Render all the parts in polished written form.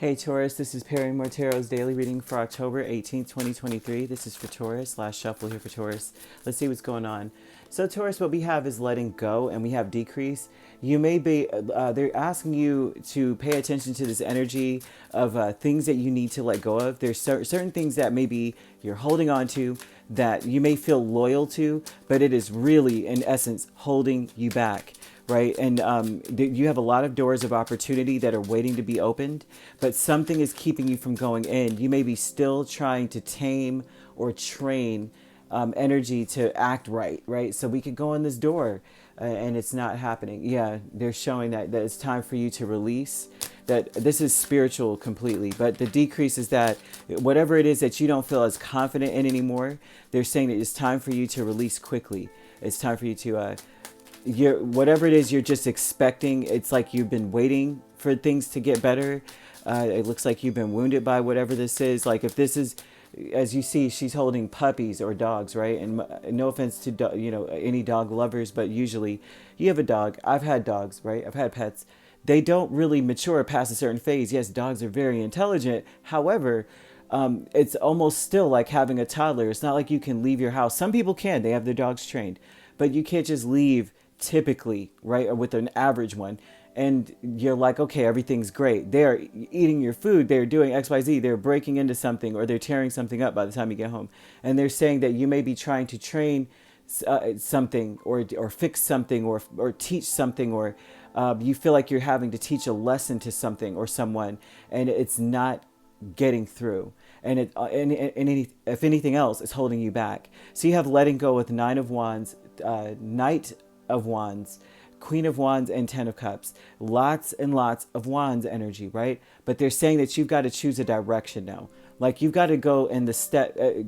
Hey Taurus, this is Perrymore Tarot's daily reading for October 18th, 2023. This is for Taurus. Last shuffle here for Taurus. Let's see what's going on. So Taurus, what we have is letting go and we have decrease. You may be, they're asking you to pay attention to this energy of things that you need to let go of. There's certain things that maybe you're holding on to that you may feel loyal to, but it is really, in essence, holding you back. Right. And you have a lot of doors of opportunity that are waiting to be opened, but something is keeping you from going in. You may be still trying to tame or train energy to act right. Right. So we could go in this door and it's not happening. Yeah. They're showing that it's time for you to release, that this is spiritual completely. But the decrease is that whatever it is that you don't feel as confident in anymore, they're saying that it's time for you to release quickly. It's time for you to whatever it is you're just expecting. It's like you've been waiting for things to get better. It looks like you've been wounded by whatever this is. Like if this is, as you see, she's holding puppies or dogs, right? And no offense to any dog lovers, but usually you have a dog. I've had dogs, right? I've had pets. They don't really mature past a certain phase. Yes, dogs are very intelligent. However, it's almost still like having a toddler. It's not like you can leave your house. Some people can. They have their dogs trained, but you can't just leave typically, right? Or with an average one. And you're like, okay, everything's great. They're eating your food. They're doing XYZ. They're breaking into something or they're tearing something up by the time you get home. And they're saying that you may be trying to train something or fix something or teach something, or you feel like you're having to teach a lesson to something or someone, and it's not getting through. And if anything else, it's holding you back. So you have letting go with Nine of Wands, Knight of Wands, Queen of Wands, and Ten of Cups. Lots and lots of Wands energy, right? But they're saying that you've got to choose a direction now. Like you've got to go in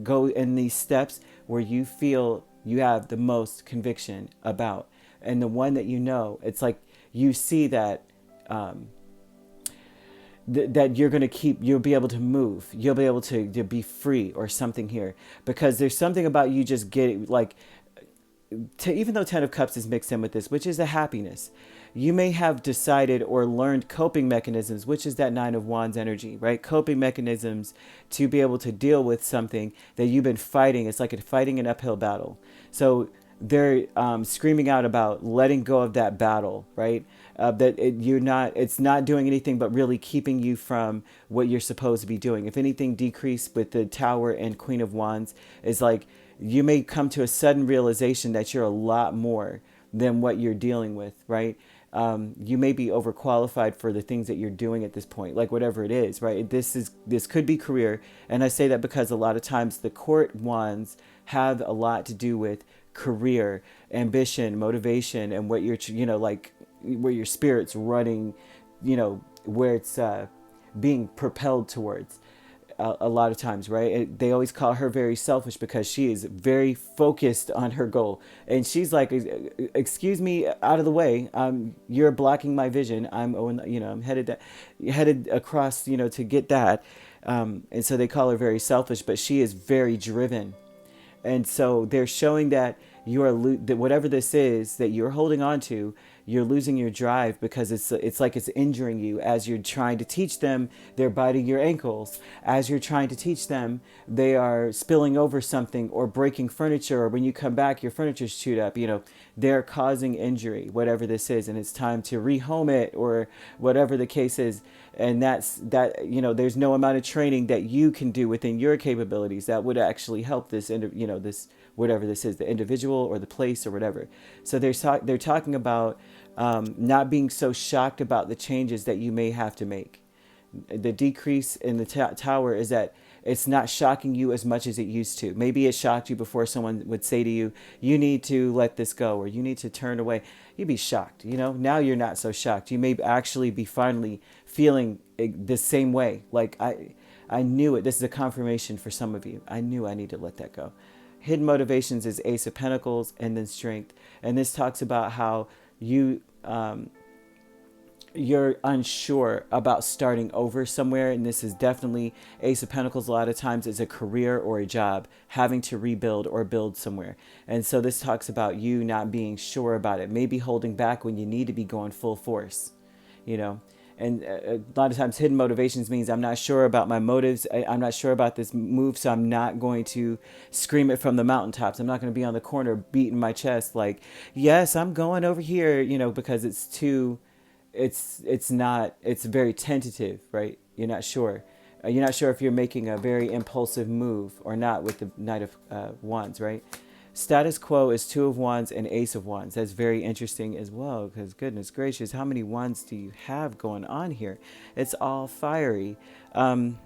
go in these steps where you feel you have the most conviction about, and the one that it's like you see that. That you're going to you'll be able to move, you'll be able to be free or something here, because there's something about you just getting like, even though Ten of Cups is mixed in with this, which is a happiness, you may have decided or learned coping mechanisms, which is that Nine of Wands energy, right? Coping mechanisms to be able to deal with something that you've been fighting. It's like fighting an uphill battle. So they're screaming out about letting go of that battle, right? It's not doing anything but really keeping you from what you're supposed to be doing. If anything, decrease with the Tower and Queen of Wands is like, you may come to a sudden realization that you're a lot more than what you're dealing with, right? You may be overqualified for the things that you're doing at this point, like whatever it is, right? This could be career. And I say that because a lot of times the court wands have a lot to do with career, ambition, motivation, and what you're, like where your spirit's running, where it's being propelled towards. A lot of times, right? They always call her very selfish because she is very focused on her goal. And she's like, excuse me, out of the way. You're blocking my vision. I'm headed across, to get that. And so they call her very selfish, but she is very driven. And so they're showing that you are that whatever this is that you're holding on to, you're losing your drive because it's like it's injuring you. As you're trying to teach them, they're biting your ankles. As you're trying to teach them, they are spilling over something or breaking furniture, or when you come back, your furniture's chewed up. They're causing injury, whatever this is, and it's time to rehome it or whatever the case is. And there's no amount of training that you can do within your capabilities that would actually help this, this, whatever this is, the individual or the place or whatever. So they're talking about not being so shocked about the changes that you may have to make. The decrease in the tower is that it's not shocking you as much as it used to. Maybe it shocked you before someone would say to you, you need to let this go, or you need to turn away. You'd be shocked. Now you're not so shocked. You may actually be finally feeling the same way. Like I knew it. This is a confirmation for some of you. I knew I need to let that go. Hidden motivations is Ace of Pentacles and then Strength. And this talks about how you're unsure about starting over somewhere. And this is definitely Ace of Pentacles. A lot of times is a career or a job, having to rebuild or build somewhere. And so this talks about you not being sure about it, maybe holding back when you need to be going full force, And a lot of times hidden motivations means I'm not sure about my motives. I'm not sure about this move, so I'm not going to scream it from the mountaintops. I'm not going to be on the corner beating my chest like, yes, I'm going over here, because it's too, it's very tentative, right? You're not sure. You're not sure if you're making a very impulsive move or not with the Knight of Wands, right? Status quo is Two of Wands and Ace of Wands. That's very interesting as well, because goodness gracious, how many wands do you have going on here? It's all fiery. 9,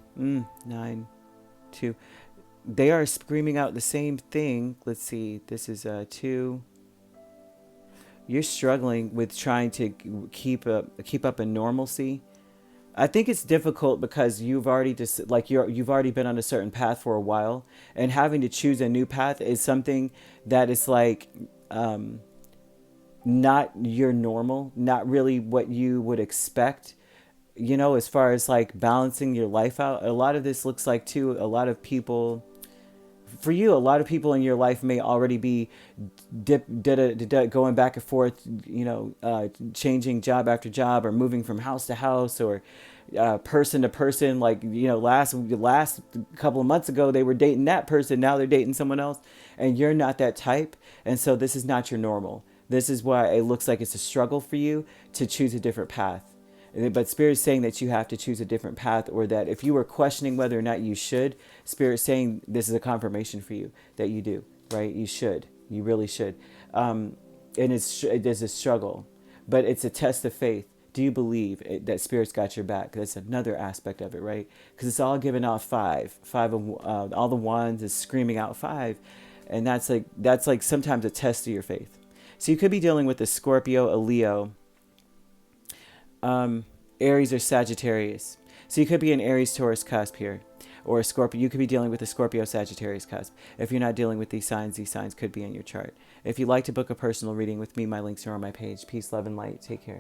2. They are screaming out the same thing. Let's see. This is 2. You're struggling with trying to keep up a normalcy. I think it's difficult because you've already you've already been on a certain path for a while, and having to choose a new path is something that is like not your normal, not really what you would expect. As far as like balancing your life out, a lot of this looks like too. A lot of people in your life may already be going back and forth, changing job after job, or moving from house to house, or person to person. Like, last couple of months ago, they were dating that person. Now they're dating someone else, and you're not that type. And so this is not your normal. This is why it looks like it's a struggle for you to choose a different path. But Spirit is saying that you have to choose a different path, or that if you were questioning whether or not you should, Spirit is saying this is a confirmation for you that you do, right? You should. You really should. And it is a struggle, but it's a test of faith. Do you believe that Spirit's got your back? That's another aspect of it, right? Because it's all giving out 5. 5 of all the wands is screaming out 5. And that's like sometimes a test of your faith. So you could be dealing with a Scorpio, a Leo, Aries or Sagittarius. So you could be an Aries Taurus cusp here, or a Scorpio. You could be dealing with a Scorpio Sagittarius cusp. If you're not dealing with these signs could be in your chart. If you'd like to book a personal reading with me, my links are on my page. Peace, love, and light. Take care.